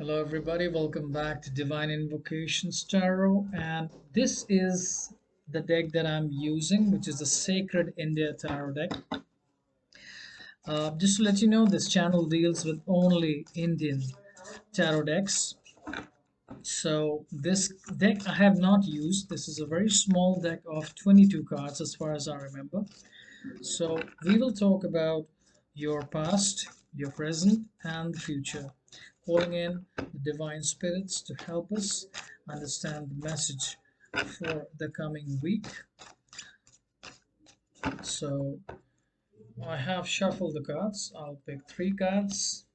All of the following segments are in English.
Hello, everybody. Welcome back to Divine Invocations Tarot. And this is the deck that I'm using, which is the Sacred India Tarot deck. Just to let you know, this channel deals with only Indian tarot decks. So, this deck I have not used. This is a very small deck of 22 cards, as far as I remember. So, we will talk about your past, your present, and the future, calling in the divine spirits to help us understand the message for the coming week. So, I have shuffled the cards. I'll pick three cards.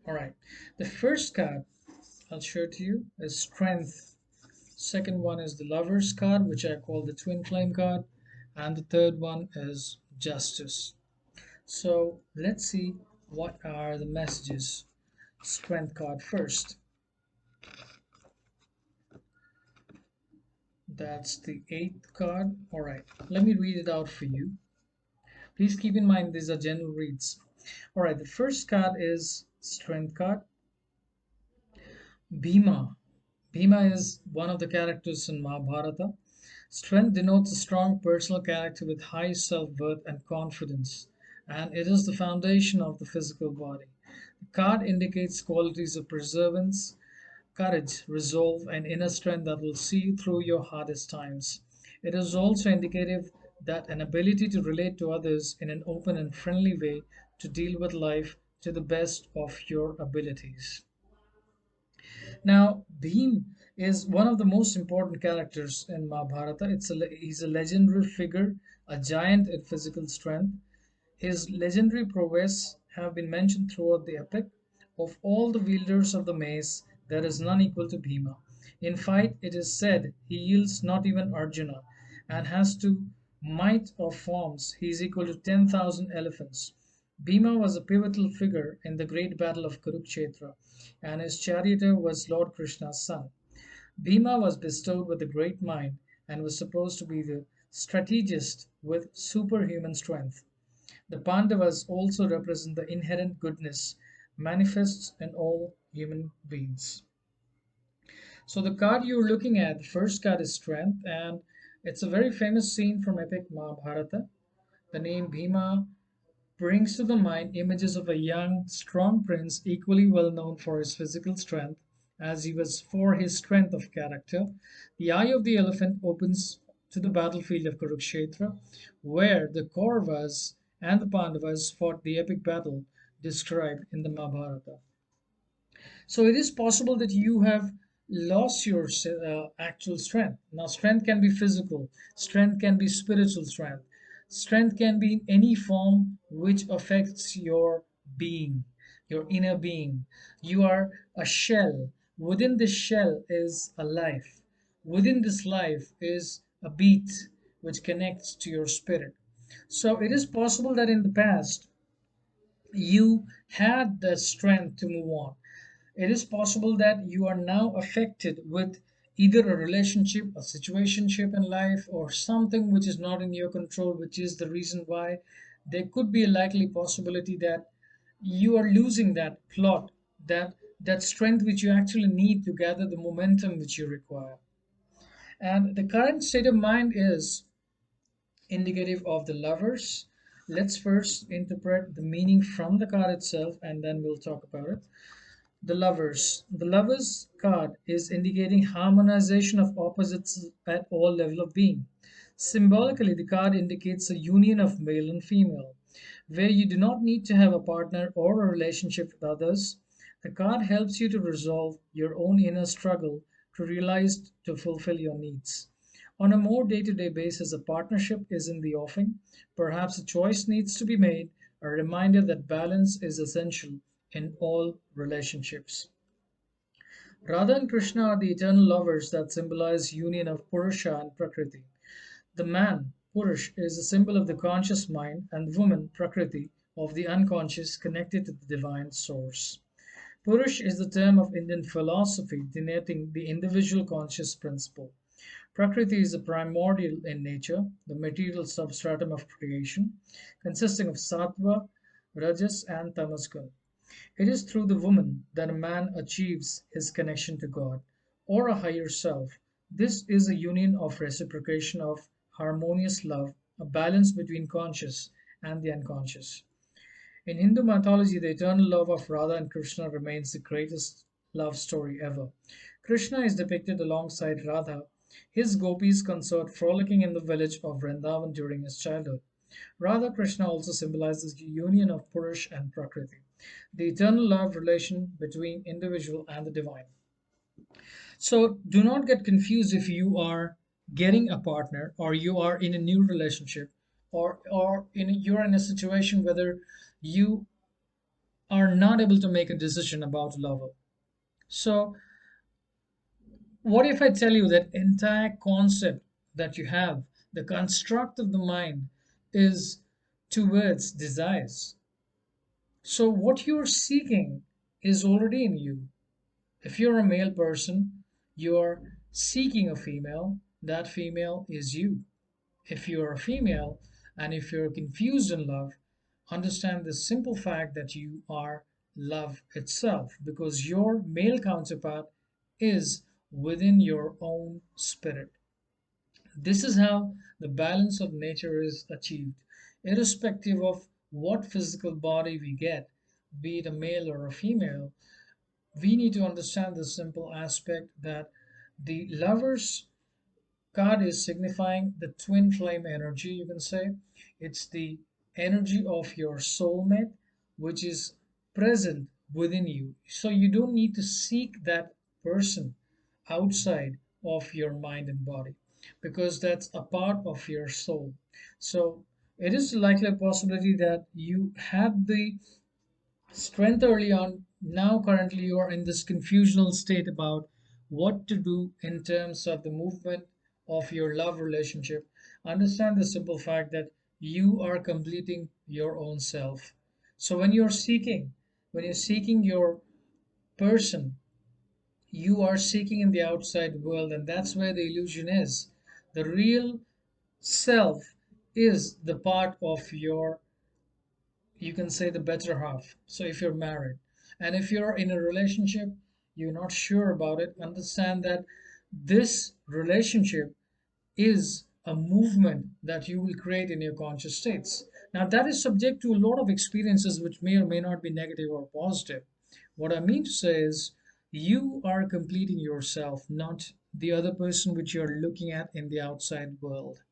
All right. The first card I'll show to you is Strength. Second one is the Lover's card, which I call the Twin Flame card. And the third one is Justice. So let's see what are the messages. Strength card first. That's the eighth card. All right, let me read it out for you. Please keep in mind these are general reads. All right, the first card is Strength card. Bhima. Bhima is one of the characters in Mahabharata. Strength denotes a strong personal character with high self-worth and confidence, and it is the foundation of the physical body. The card indicates qualities of perseverance, courage, resolve, and inner strength that will see you through your hardest times. It is also indicative that an ability to relate to others in an open and friendly way to deal with life to the best of your abilities. Now, Bhim is one of the most important characters in Mahabharata. He's a legendary figure, a giant in physical strength. His legendary prowess have been mentioned throughout the epic. Of all the wielders of the mace, there is none equal to Bhima. In fight, it is said he yields not even Arjuna, and has to might of forms he is equal to 10,000 elephants. Bhima was a pivotal figure in the great battle of Kurukshetra, and his charioteer was Lord Krishna's son. Bhima was bestowed with a great mind and was supposed to be the strategist with superhuman strength. The Pandavas also represent the inherent goodness manifests in all human beings. So the card you're looking at, the first card is Strength, and it's a very famous scene from epic Mahabharata. The name Bhima brings to the mind images of a young, strong prince equally well known for his physical strength as he was for his strength of character. The eye of the elephant opens to the battlefield of Kurukshetra, where the Kauravas and the Pandavas fought the epic battle described in the Mahabharata. So it is possible that you have lost your actual strength. Now, strength can be physical, strength can be spiritual strength, strength can be in any form which affects your being, your inner being. You are a shell. Within this shell is a life. Within this life is a beat which connects to your spirit. So it is possible that in the past you had the strength to move on. It is possible that you are now affected with either a relationship, a situationship in life, or something which is not in your control, which is the reason why there could be a likely possibility that you are losing that plot, that strength which you actually need to gather the momentum which you require. And the current state of mind is indicative of the lovers. Let's first interpret the meaning from the card itself, and then we'll talk about it. The lovers. The lovers card is indicating harmonization of opposites at all level of being. Symbolically, the card indicates a union of male and female, where you do not need to have a partner or a relationship with others. The card helps you to resolve your own inner struggle to realize to fulfill your needs. On a more day-to-day basis, a partnership is in the offing. Perhaps a choice needs to be made, a reminder that balance is essential in all relationships. Radha and Krishna are the eternal lovers that symbolize union of Purusha and Prakriti. The man, Purush, is a symbol of the conscious mind, and woman, Prakriti, of the unconscious connected to the divine source. Purush is the term of Indian philosophy denoting the individual conscious principle. Prakriti is a primordial in nature, the material substratum of creation, consisting of sattva, Rajas and Tamas gun. It is through the woman that a man achieves his connection to God or a higher self. This is a union of reciprocation, of harmonious love, a balance between conscious and the unconscious. In Hindu mythology, the eternal love of Radha and Krishna remains the greatest love story ever. Krishna is depicted alongside Radha, his gopis consort frolicking in the village of Vrindavan during his childhood. Radha Krishna also symbolizes the union of Purush and Prakriti, the eternal love relation between individual and the divine. So do not get confused if you are getting a partner or you are in a new relationship you're in a situation whether you are not able to make a decision about a lover. So what if I tell you that entire concept that you have, the construct of the mind is towards desires. So what you're seeking is already in you. If you're a male person, you're seeking a female, that female is you. If you're a female and if you're confused in love, understand the simple fact that you are love itself because your male counterpart is within your own spirit. This is how the balance of nature is achieved, irrespective of what physical body we get, be it a male or a female. We need to understand the simple aspect that the lovers card is signifying the twin flame energy, you can say. It's the energy of your soulmate, which is present within you. So you don't need to seek that person outside of your mind and body because that's a part of your soul. So it is likely a possibility that you had the strength early on. Now, currently, you are in this confusional state about what to do in terms of the movement of your love relationship. Understand the simple fact that you are completing your own self. So, when you're seeking your person, you are seeking in the outside world, and that's where the illusion is. The real self is the part of your, you can say, the better half. So if you're married and if you're in a relationship, you're not sure about it, understand that this relationship is a movement that you will create in your conscious states. Now that is subject to a lot of experiences which may or may not be negative or positive. What I mean to say is you are completing yourself, not the other person which you're looking at in the outside world.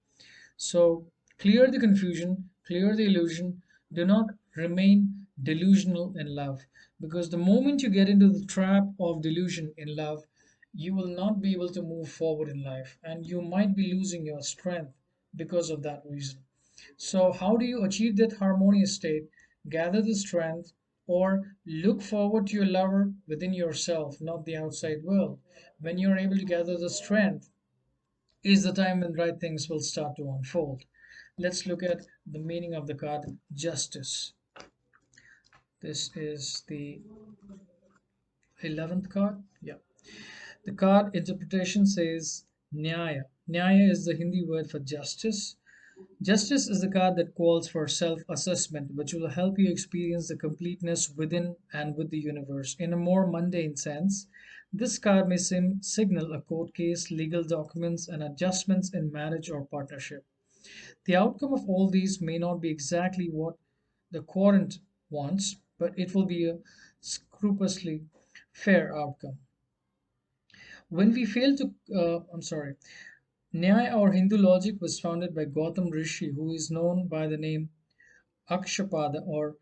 So clear the confusion, clear the illusion. Do not remain delusional in love because the moment you get into the trap of delusion in love, you will not be able to move forward in life and you might be losing your strength because of that reason. So, how do you achieve that harmonious state? Gather the strength or look forward to your lover within yourself, not the outside world. When you're able to gather the strength, is the time when right things will start to unfold. Let's look at the meaning of the card justice. This is the 11th card. Yeah. The card interpretation says Nyaya. Nyaya is the Hindi word for justice. Justice is the card that calls for self assessment, which will help you experience the completeness within and with the universe. In a more mundane sense, this card may signal a court case, legal documents, and adjustments in marriage or partnership. The outcome of all these may not be exactly what the querent wants, but it will be a scrupulously fair outcome. When we fail to, I'm sorry, Nyaya or Hindu logic was founded by Gautam Rishi, who is known by the name Akshapada or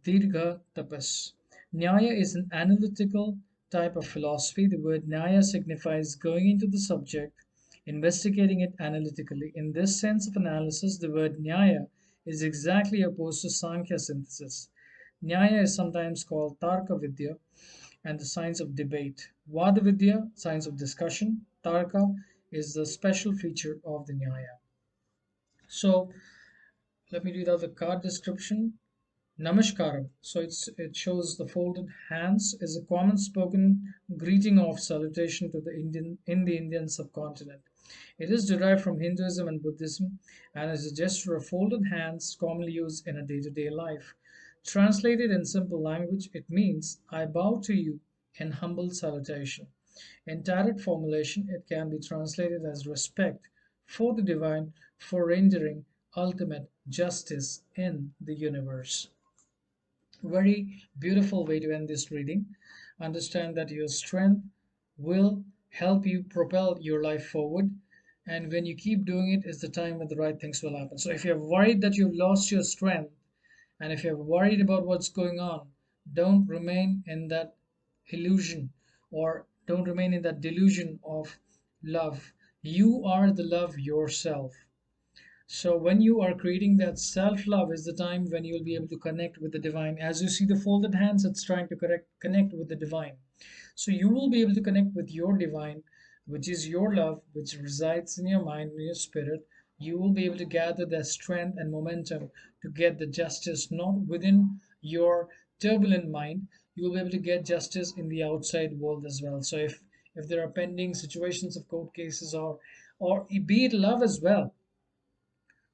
Dirgha Tapas. Nyaya is an analytical type of philosophy. The word Nyaya signifies going into the subject, investigating it analytically. In this sense of analysis, the word Nyaya is exactly opposed to Sankhya synthesis. Nyaya is sometimes called Tarka Vidya and the science of debate. Vada Vidya, science of discussion. Tarka is the special feature of the Nyaya. So let me read out the card description. Namaskaram. So it shows the folded hands is a common spoken greeting of salutation to the Indian in the Indian subcontinent. It is derived from Hinduism and Buddhism and is a gesture of folded hands commonly used in a day-to-day life. Translated in simple language, it means I bow to you in humble salutation. In direct formulation, it can be translated as respect for the divine for rendering ultimate justice in the universe. Very beautiful way to end this reading. Understand that your strength will help you propel your life forward. And when you keep doing it, is the time when the right things will happen. So if you're worried that you've lost your strength, and if you're worried about what's going on, don't remain in that illusion or don't remain in that delusion of love. You are the love yourself. So when you are creating that self-love is the time when you'll be able to connect with the divine. As you see the folded hands, it's trying to connect with the divine. So you will be able to connect with your divine, which is your love, which resides in your mind, in your spirit. You will be able to gather that strength and momentum to get the justice not within your turbulent mind. You will be able to get justice in the outside world as well. So if there are pending situations of court cases or be it love as well,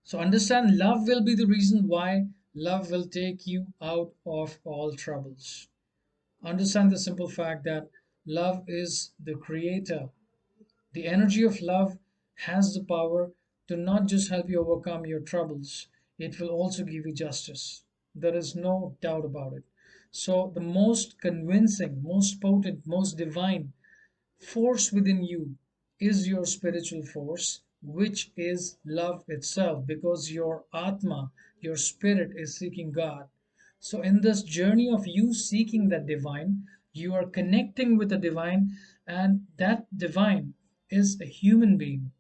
so understand love will be the reason why love will take you out of all troubles. Understand the simple fact that love is the creator. The energy of love has the power to not just help you overcome your troubles, it will also give you justice. There is no doubt about it. So, the most convincing, most potent, most divine force within you is your spiritual force, which is love itself, because your Atma, your spirit, is seeking God. So, in this journey of you seeking that divine, you are connecting with the divine, and that divine is a human being.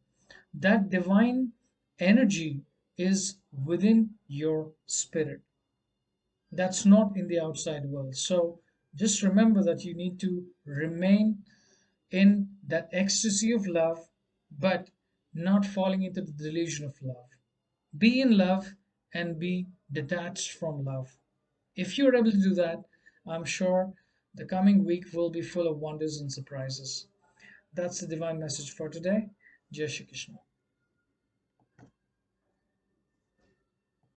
That divine energy is within your spirit. That's not in the outside world. So, just remember that you need to remain in that ecstasy of love, but not falling into the delusion of love. Be in love and be detached from love. If you're able to do that, I'm sure the coming week will be full of wonders and surprises. That's the divine message for today. Jai Shri Krishna.